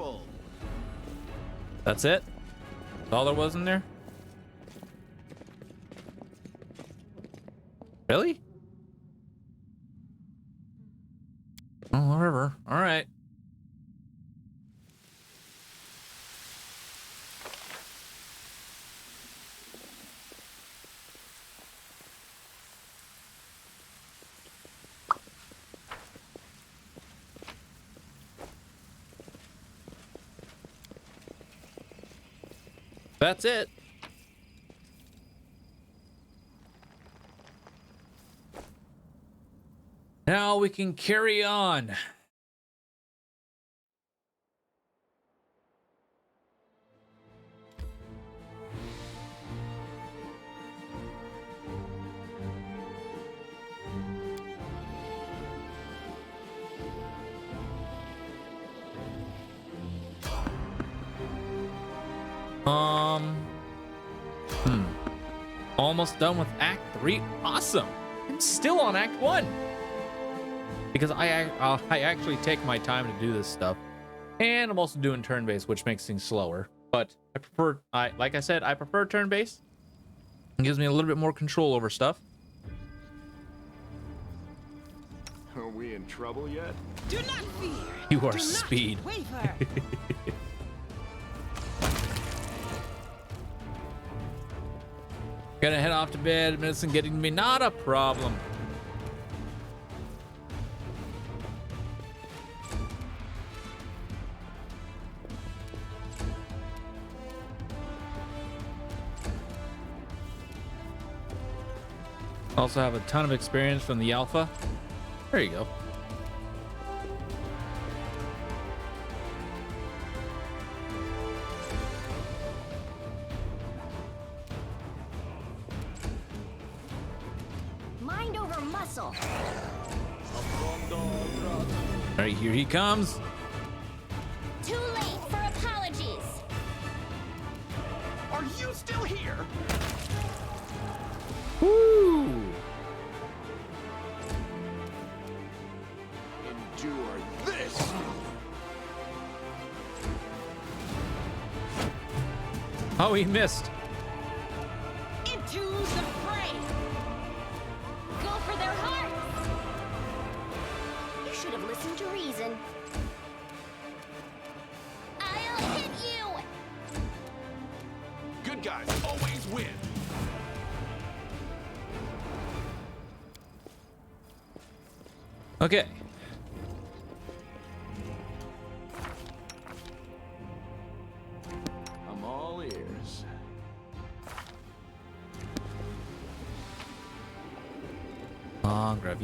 Wonderful. That's it? That's all there was in there? Really? Oh, whatever. All right. That's it. Now we can carry on. Almost done with Act 3. Awesome. I'm still on Act 1. Because I actually take my time to do this stuff. And I'm also doing turn-based, which makes things slower. But I prefer, like I said, I prefer turn-based. It gives me a little bit more control over stuff. Are we in trouble yet? Do not fear. You are Do not speed. waver. Gotta head off to bed. Medicine getting to me, not a problem. Also have a ton of experience from the alpha. There you go. Mind over muscle. All right, here he comes. Too late for apologies. Are you still here? Woo! Endure this. Oh, he missed. Into the fray. Go for their hearts. You should have listened to reason. I'll hit you. Good guys always win. Okay. I'm all ears. Grab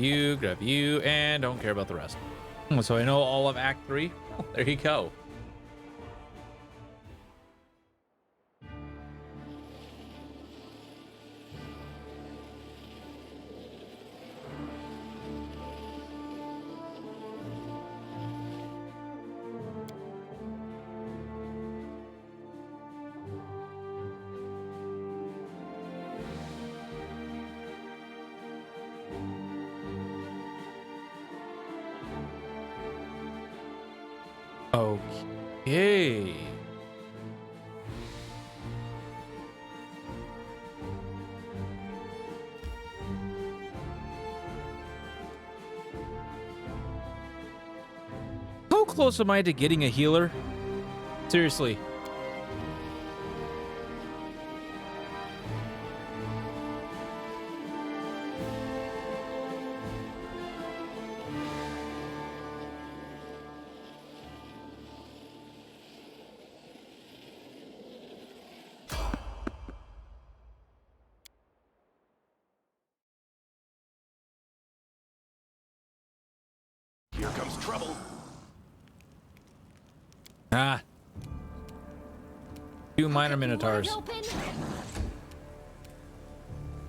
you, and don't care about the rest. So I know all of Act 3. Oh, there you go. Okay. How close am I to getting a healer? Seriously. Here comes trouble. Ah. Two minor Wide minotaurs. open.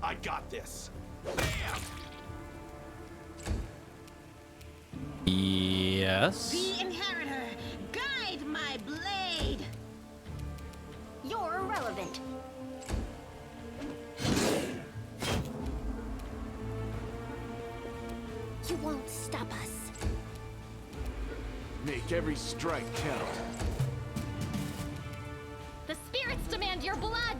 I got this. Bam! Yes. The inheritor, guide my blade. You're irrelevant. You won't stop us. Make every strike count. spirits demand your blood.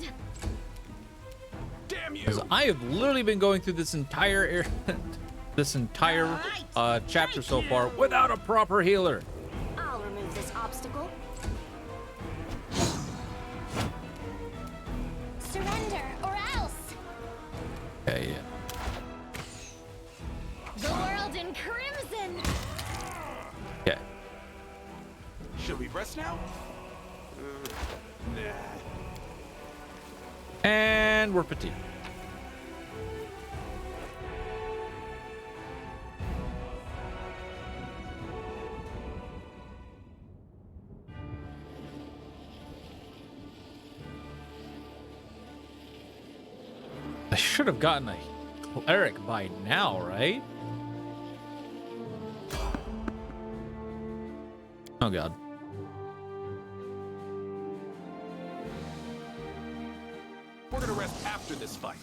Damn you! Because I have literally been going through this entire chapter so far without a proper healer. I'll remove this obstacle. Surrender or else. Okay, yeah. The world in crimson. Okay. Should we rest now? Nah. And we're fatigued. I should have gotten a cleric by now, right? Oh god. We're gonna rest after this fight.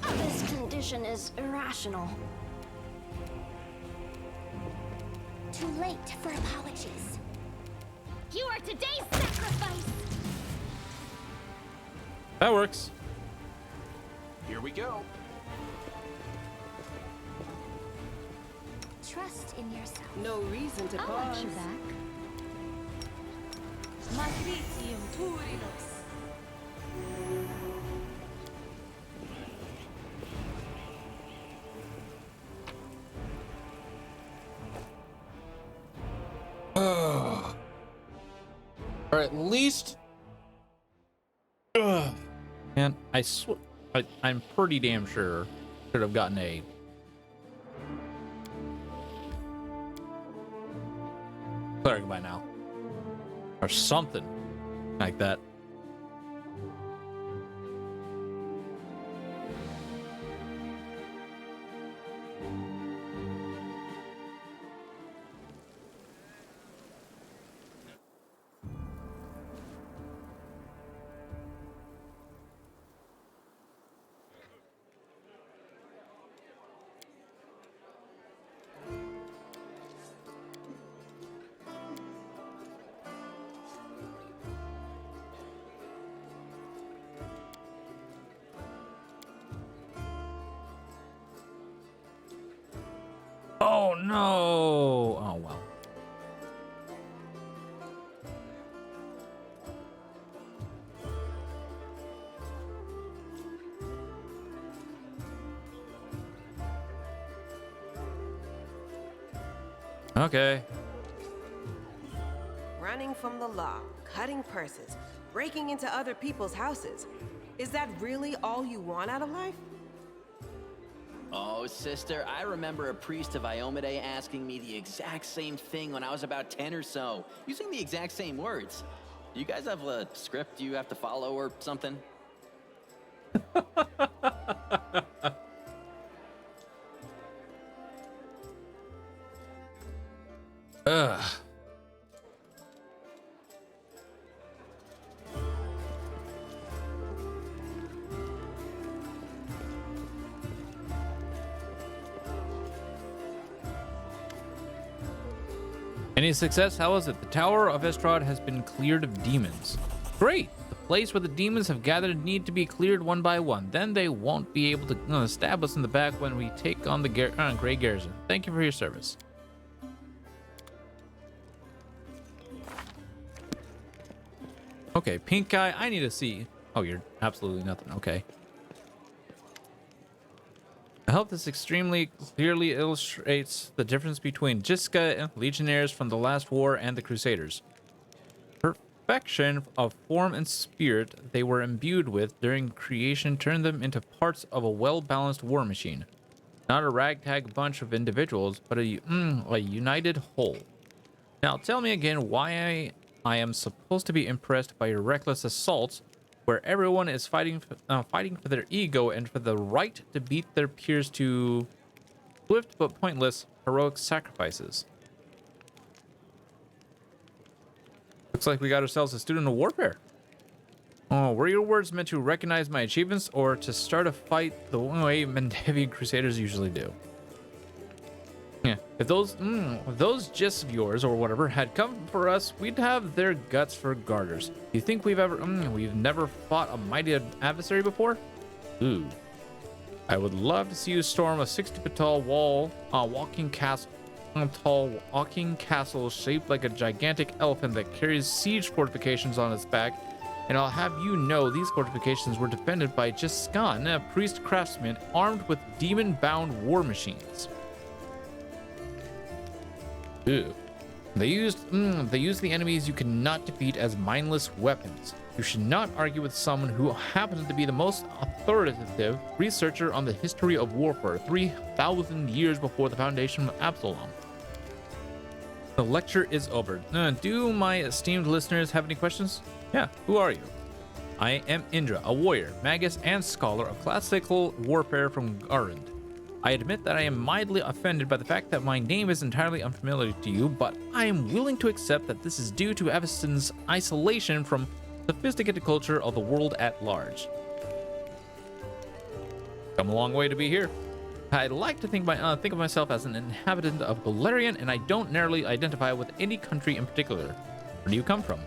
This condition is irrational. Too late for apologies. You are today's sacrifice. That works. Here we go. Trust in yourself. No reason to I'll pause. watch you back. Matritium Turinos. Or at least, and I'm pretty damn sure should have gotten a cleric by now, or something like that. Oh no! Oh well. Okay. Running from the law, cutting purses, breaking into other people's houses. Is that really all you want out of life? Oh, sister, I remember a priest of Iomade asking me the exact same thing when I was about 10 or so, using the exact same words. Do you guys have a script you have to follow or something? Ugh. Any success? How is it? The Tower of Estrad has been cleared of demons. Great! The place where the demons have gathered need to be cleared one by one. Then they won't be able to stab us in the back when we take on the Grey Garrison. Thank you for your service. Okay, pink guy, I need to see. Oh, you're absolutely nothing. Okay. I hope this extremely clearly illustrates the difference between Jiska legionnaires from the last war and the Crusaders. Perfection of form and spirit they were imbued with during creation turned them into parts of a well-balanced war machine. Not a ragtag bunch of individuals, but a united whole. Now tell me again why I am supposed to be impressed by your reckless assaults, where everyone is fighting for their ego and for the right to beat their peers to swift but pointless heroic sacrifices. Looks like we got ourselves a student of warfare. Oh, were your words meant to recognize my achievements or to start a fight the way Mendevian Crusaders usually do? Yeah, if those gists of yours or whatever had come for us, we'd have their guts for garters. Do you think we've never fought a mighty adversary before? Ooh. I would love to see you storm a 60-foot tall walking castle shaped like a gigantic elephant that carries siege fortifications on its back. And I'll have you know these fortifications were defended by Jiskan, a priest craftsman armed with demon-bound war machines. Ew. They used the enemies you cannot defeat as mindless weapons. You should not argue with someone who happens to be the most authoritative researcher on the history of warfare 3,000 years before the foundation of Absalom. The lecture is over. Do my esteemed listeners have any questions? Yeah, who are you? I am Indra, a warrior, magus, and scholar of classical warfare from Garand. I admit that I am mildly offended by the fact that my name is entirely unfamiliar to you, but I am willing to accept that this is due to Aveston's isolation from sophisticated culture of the world at large. Come a long way to be here. I like to think of myself as an inhabitant of Galarian, and I don't narrowly identify with any country in particular. Where do you come from?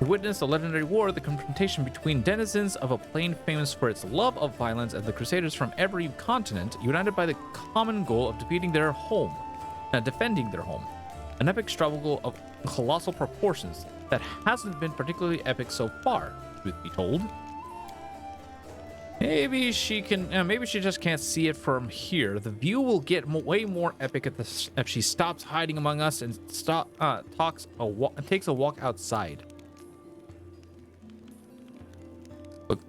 To witness a legendary war, the confrontation between denizens of a plane famous for its love of violence and the crusaders from every continent, united by the common goal of defending their home. An epic struggle of colossal proportions that hasn't been particularly epic so far, truth be told. Maybe she just can't see it from here. The view will get way more epic if she stops hiding among us and takes a walk outside.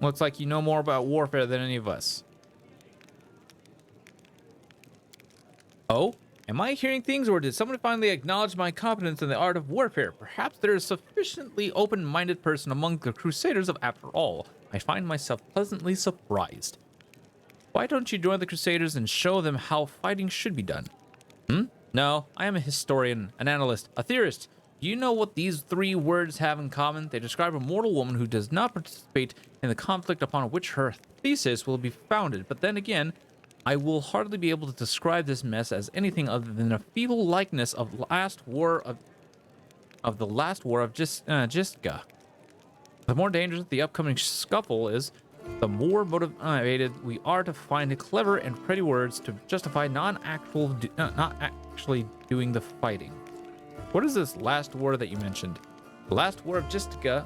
Looks like you know more about warfare than any of us. Oh? Am I hearing things, or did someone finally acknowledge my competence in the art of warfare? Perhaps there is a sufficiently open-minded person among the Crusaders after all. I find myself pleasantly surprised. Why don't you join the Crusaders and show them how fighting should be done? No, I am a historian, an analyst, a theorist. Do you know what these three words have in common? They describe a mortal woman who does not participate in the conflict upon which her thesis will be founded. But then again, I will hardly be able to describe this mess as anything other than a feeble likeness of the last war of Jistka. The more dangerous the upcoming scuffle is, the more motivated we are to find clever and pretty words to justify not actually doing the fighting. What is this last war that you mentioned? The last war of Jistka,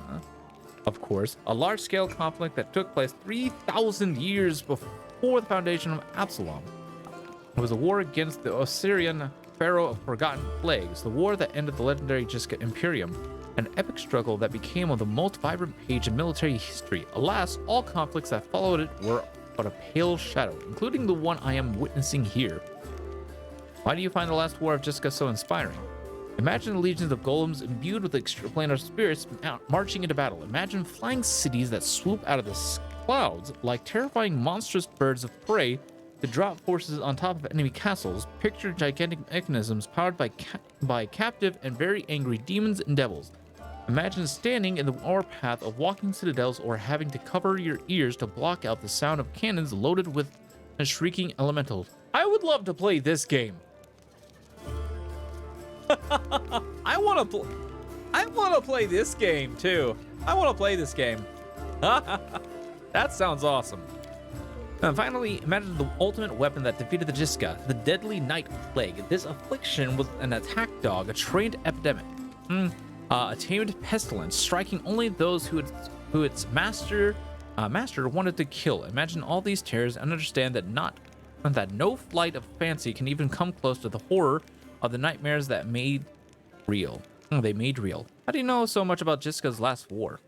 of course, a large-scale conflict that took place 3,000 years before the foundation of Absalom. It was a war against the Osirian pharaoh of forgotten plagues, the war that ended the legendary Jistka Imperium, an epic struggle that became the most vibrant page in military history. Alas, all conflicts that followed it were but a pale shadow, including the one I am witnessing here. Why do you find the last war of Jistka so inspiring? Imagine the legions of golems imbued with extraplanar spirits marching into battle. Imagine flying cities that swoop out of the clouds like terrifying monstrous birds of prey to drop forces on top of enemy castles. Picture gigantic mechanisms powered by captive and very angry demons and devils. Imagine standing in the warpath of walking citadels or having to cover your ears to block out the sound of cannons loaded with shrieking elementals. I would love to play this game. I want to play this game too. I want to play this game. That sounds awesome. And finally, imagine the ultimate weapon that defeated the Jistka, the deadly night plague. This affliction was an attack dog, a trained epidemic, a tamed pestilence, striking only those who its master wanted to kill. Imagine all these terrors and understand that no flight of fancy can even come close to the horror of the nightmares that made real. They made real. How do you know so much about Jistka's last war?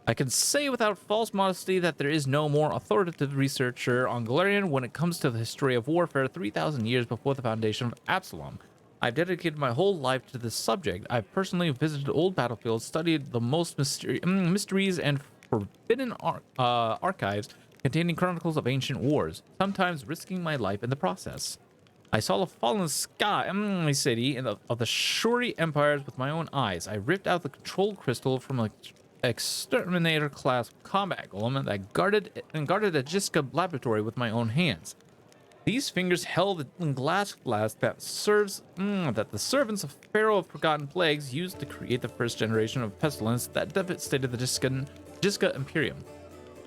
I can say without false modesty that there is no more authoritative researcher on Galarian when it comes to the history of warfare 3,000 years before the foundation of Absalom. I've dedicated my whole life to this subject. I've personally visited old battlefields, studied the most mysteries and forbidden archives containing chronicles of ancient wars, sometimes risking my life in the process. I saw the fallen city of the Shuri empires with my own eyes. I ripped out the control crystal from exterminator class combat golem that guarded a Jiska laboratory with my own hands. These fingers held a glass flask that that the servants of Pharaoh of Forgotten Plagues used to create the first generation of pestilence that devastated the Jiska Imperium.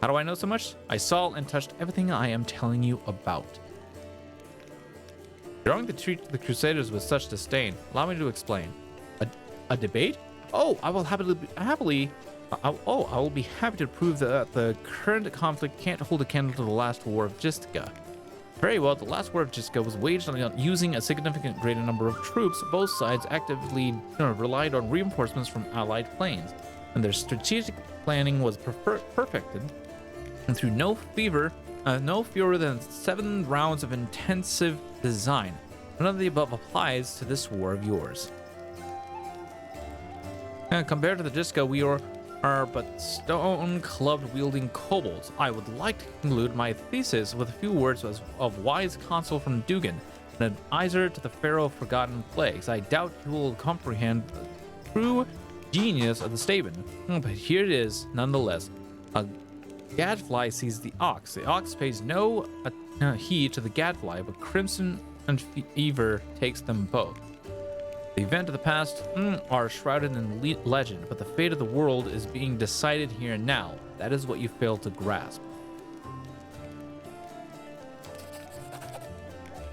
How do I know so much? I saw and touched everything I am telling you about. Drawing to treat the Crusaders with such disdain, allow me to explain. A debate? Oh, I will I will be happy to prove that the current conflict can't hold a candle to the last war of Jiska. Very well, the last war of Jiska was waged on using a significant greater number of troops. Both sides actively relied on reinforcements from allied planes, and their strategic planning was perfected. And through no fewer than 7 rounds of intensive design. None of the above applies to this war of yours. And compared to the Jiska, we are but stone club wielding kobolds. I would like to conclude my thesis with a few words of wise counsel from Dugan, an advisor to the Pharaoh of Forgotten Plagues. I doubt you will comprehend the true genius of the statement, but here it is nonetheless. A gadfly sees the ox. The ox pays no heed to the gadfly, but crimson and fever takes them both. The events of the past are shrouded in legend, but the fate of the world is being decided here and now. That is what you fail to grasp.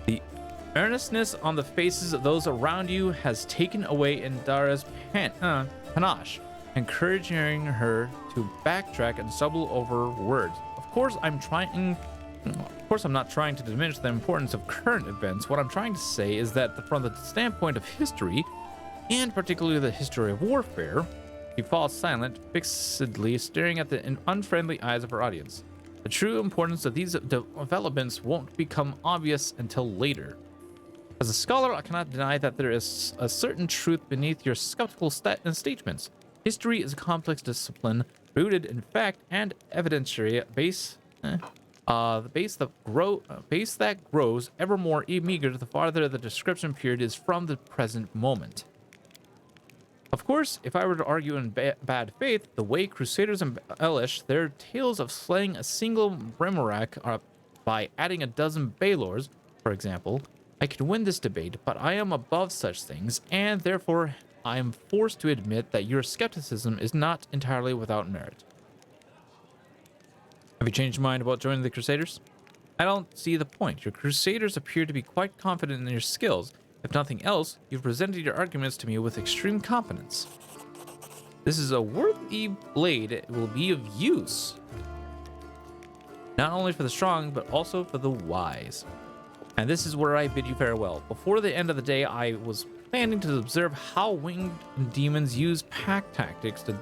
The earnestness on the faces of those around you has taken away Indara's panache, encouraging her to backtrack and stumble over words. Of course, I'm not trying to diminish the importance of current events. What I'm trying to say is that from the standpoint of history, and particularly the history of warfare, he falls silent, fixedly staring at the unfriendly eyes of her audience. The true importance of these developments won't become obvious until later. As a scholar, I cannot deny that there is a certain truth beneath your skeptical statements. History is a complex discipline, rooted in fact and evidentiary base. The base that grows ever more meager the farther the description period is from the present moment. Of course, if I were to argue in bad faith, the way Crusaders embellish their tales of slaying a single Remorak by adding a dozen Baelors, for example, I could win this debate, but I am above such things, and therefore I am forced to admit that your skepticism is not entirely without merit. Have you changed your mind about joining the Crusaders? I don't see the point. Your Crusaders appear to be quite confident in your skills. If nothing else, you've presented your arguments to me with extreme competence. This is a worthy blade. It will be of use, not only for the strong, but also for the wise. And this is where I bid you farewell. Before the end of the day, I was planning to observe how winged demons use pack tactics to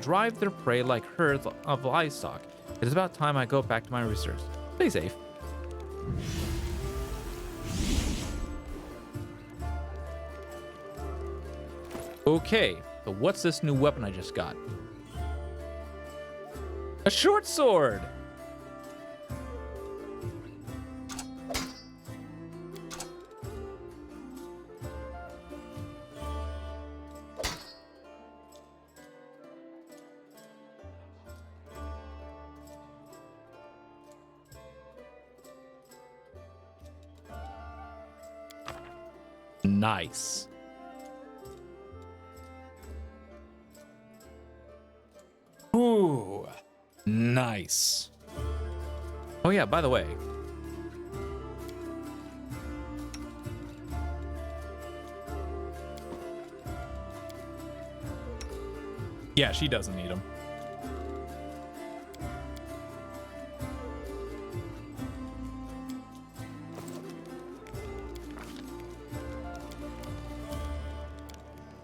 drive their prey like herds of livestock. It is about time I go back to my research. Stay safe. Okay, so what's this new weapon I just got? A short sword! Nice. Ooh, nice. Oh yeah, by the way. Yeah, she doesn't need them.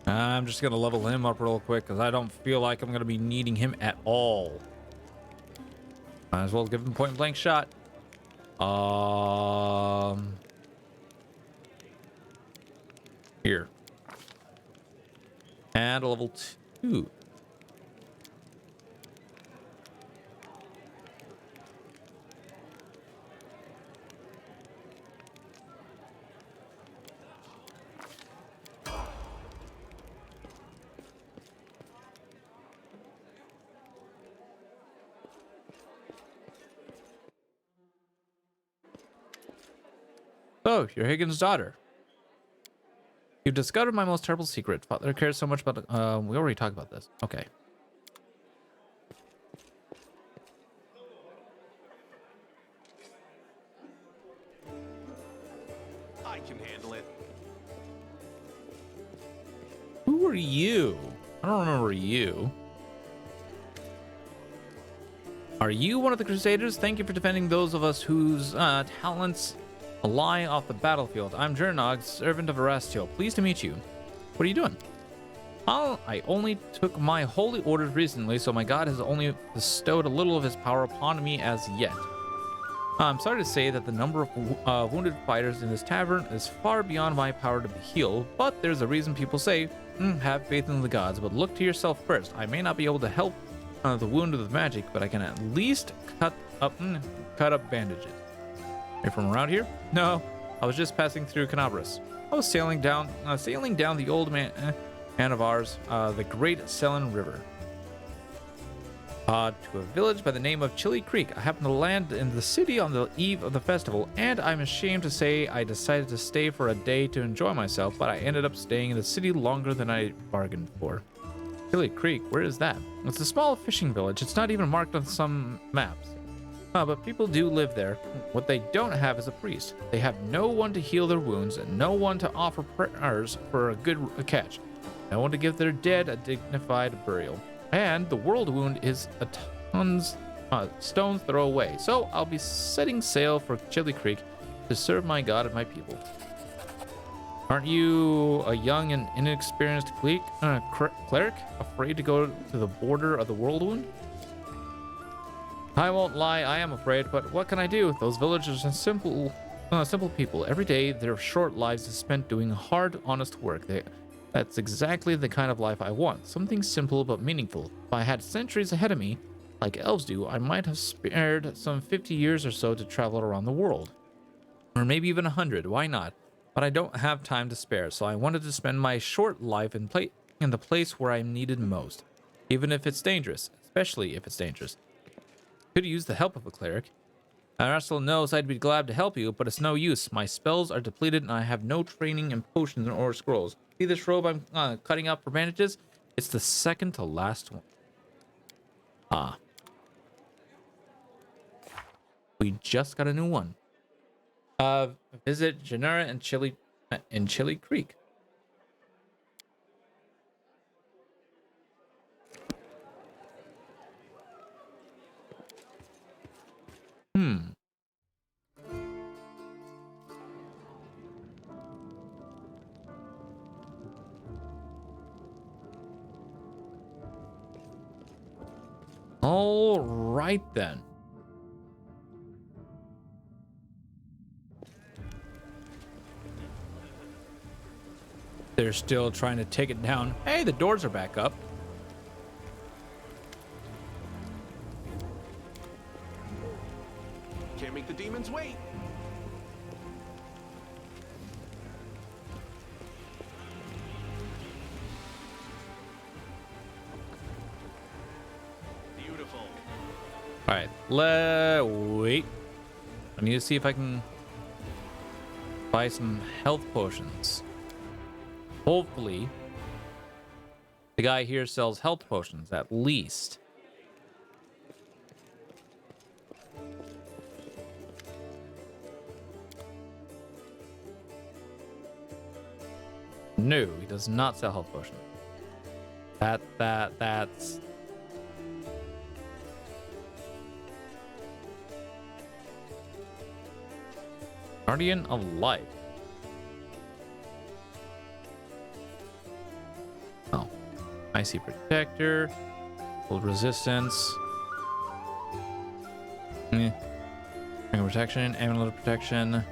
I'm just gonna level him up real quick because I don't feel like I'm gonna be needing him at all. Might as well give him a point blank shot. Here. And a level 2. So, you're Higgins' daughter. You discovered my most terrible secret. Father cares so much about... we already talked about this. Okay. I can handle it. Who are you? I don't remember you. Are you one of the Crusaders? Thank you for defending those of us whose talents lie off the battlefield. I'm Jernog, servant of Erastiel. Pleased to meet you. What are you doing? I only took my holy orders recently, so my god has only bestowed a little of his power upon me as yet. I'm sorry to say that the number of wounded fighters in this tavern is far beyond my power to heal, but there's a reason people say, have faith in the gods, but look to yourself first. I may not be able to help the wound with magic, but I can at least cut up bandages. You're from around here? No, I was just passing through Canabras. I was sailing down the old man of ours, the Great Selen River, to a village by the name of Chili Creek. I happened to land in the city on the eve of the festival, and I'm ashamed to say I decided to stay for a day to enjoy myself, but I ended up staying in the city longer than I bargained for. Chili Creek, where is that? It's a small fishing village. It's not even marked on some maps. But people do live there. What they don't have is a priest. They have no one to heal their wounds and no one to offer prayers for a good catch. No one to give their dead a dignified burial. And the world wound is a stone's throw away. So I'll be setting sail for Chili Creek to serve my god and my people. Aren't you a young and inexperienced cleric, afraid to go to the border of the world wound? I won't lie, I am afraid, but what can I do? Those villagers are simple people. Every day, their short lives is spent doing hard, honest work. That's exactly the kind of life I want. Something simple but meaningful. If I had centuries ahead of me, like elves do, I might have spared some 50 years or so to travel around the world. Or maybe even 100, why not? But I don't have time to spare, so I wanted to spend my short life in the place where I'm needed most. Even if it's dangerous, especially if it's dangerous. Could use the help of a cleric. Arassel knows I'd be glad to help you, but it's no use. My spells are depleted and I have no training in potions or scrolls. See this robe I'm cutting out for bandages? It's the second to last one. Ah. We just got a new one. Visit Genera and Chili Creek. All right then. They're still trying to take it down. Hey, the doors are back up. Can't make the demons wait. Beautiful. All right, wait. I need to see if I can buy some health potions. Hopefully, the guy here sells health potions, at least. No, he does not sell health potions. That's... Guardian of Life. Oh, Icy Protector, Cold Resistance, Ring of Protection, Amulet of Protection.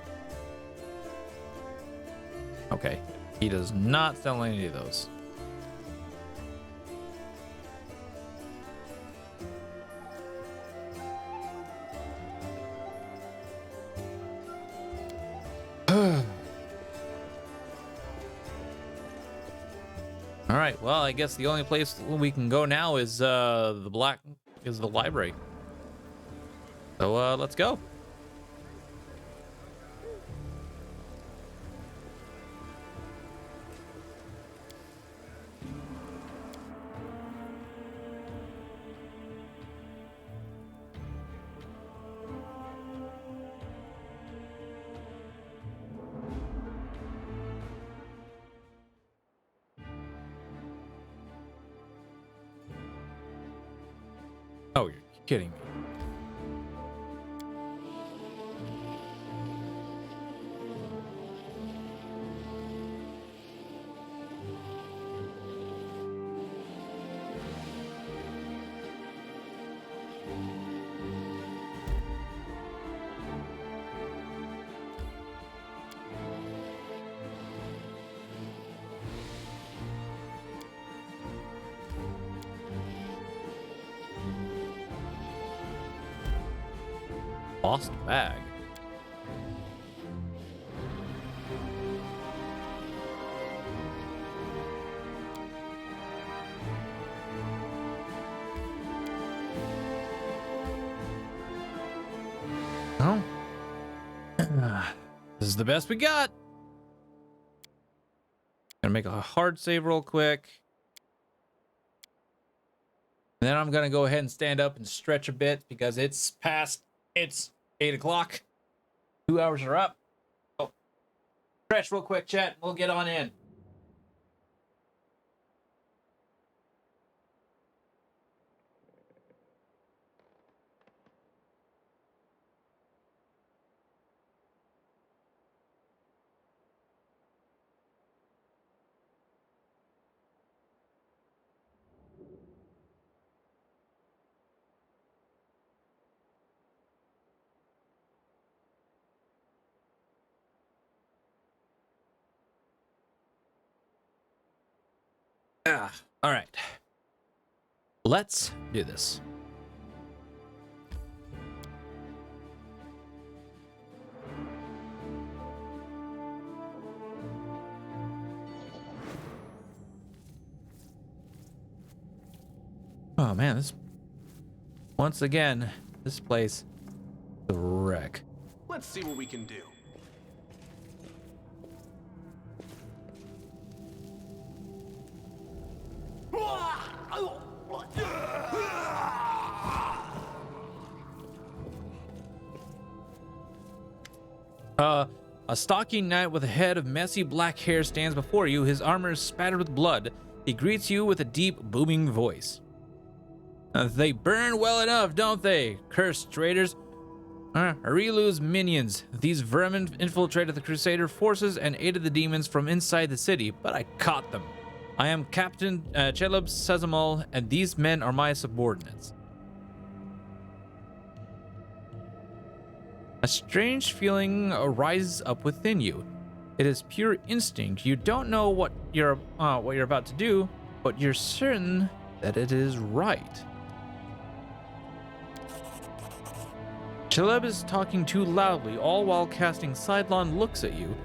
Okay, he does not sell any of those. All right. Well, I guess the only place we can go now is the library. So let's go. Oh, you're kidding me. Lost bag. Oh. This is the best we got. Gonna make a hard save real quick. And then I'm gonna go ahead and stand up and stretch a bit because it's 8 o'clock. 2 hours are up. So stretch real quick, chat. We'll get on in. All right. Let's do this. Oh man, once again, this place is a wreck. Let's see what we can do. A stalking knight with a head of messy black hair stands before you, his armor is spattered with blood. He greets you with a deep, booming voice. They burn well enough, don't they? Cursed traitors. Arilu's minions. These vermin infiltrated the Crusader forces and aided the demons from inside the city, but I caught them. I am Captain Chelub Sezamal, and these men are my subordinates. A strange feeling rises up within you. It is pure instinct. You don't know what you're about to do, but you're certain that it is right. Chelub is talking too loudly, all while casting sidelong looks at you.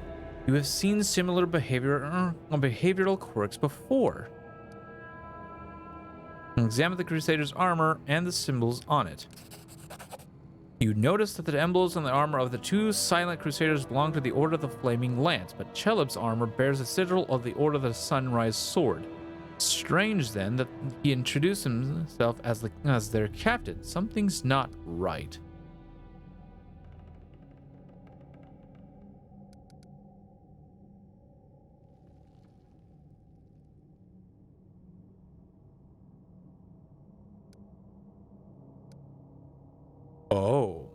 You have seen similar behavioral quirks before. Examine the Crusader's armor and the symbols on it. You notice that the emblems on the armor of the two silent Crusaders belong to the Order of the Flaming Lance, but Chelub's armor bears a sigil of the Order of the Sunrise Sword. Strange, then, that he introduced himself as their captain. Something's not right. Oh.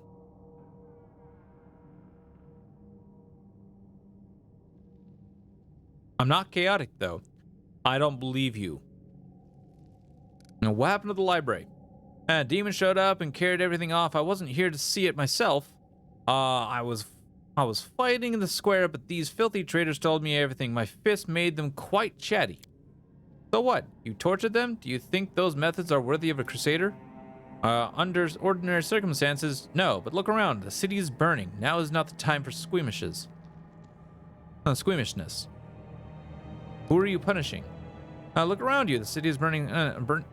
I'm not chaotic, though. I don't believe you. Now, what happened to the library? A demon showed up and carried everything off. I wasn't here to see it myself. I was fighting in the square, but these filthy traitors told me everything. My fist made them quite chatty. So what? You tortured them? Do you think those methods are worthy of a crusader? Under ordinary circumstances, no, but look around. The city is burning. Now is not the time for squeamishness. Who are you punishing? Look around you. The city is burning,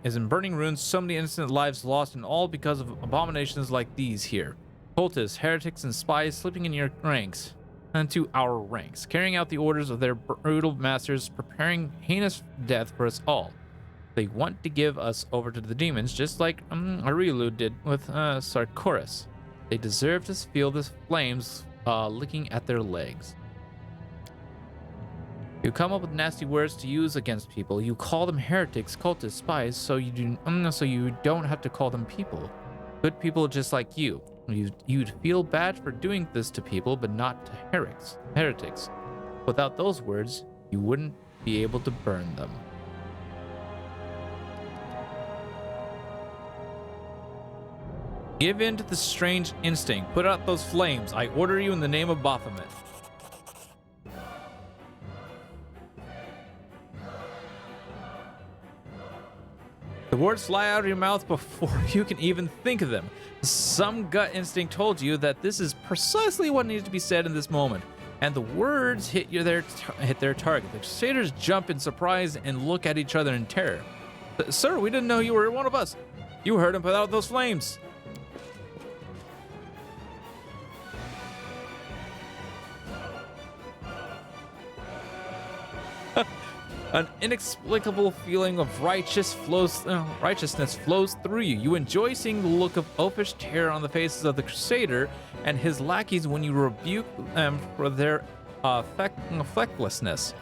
is in burning ruins. So many innocent lives lost, and all because of abominations like these here. Cultists, heretics, and spies slipping in your ranks, into our ranks, carrying out the orders of their brutal masters, preparing heinous death for us all. They want to give us over to the demons, just like Arilu did with Sarkoris. They deserve to feel the flames licking at their legs. You come up with nasty words to use against people. You call them heretics, cultists, spies, so you don't have to call them people. Good people just like you. You'd feel bad for doing this to people, but not to heretics. Without those words, you wouldn't be able to burn them. Give in to the strange instinct. Put out those flames. I order you in the name of Baphomet. The words fly out of your mouth before you can even think of them. Some gut instinct told you that this is precisely what needs to be said in this moment, and the words hit their target. The Crusaders jump in surprise and look at each other in terror. Sir, we didn't know you were one of us. You heard him put out those flames. An inexplicable feeling of righteousness flows through you. You enjoy seeing the look of oafish terror on the faces of the Crusader and his lackeys when you rebuke them for their fecklessness.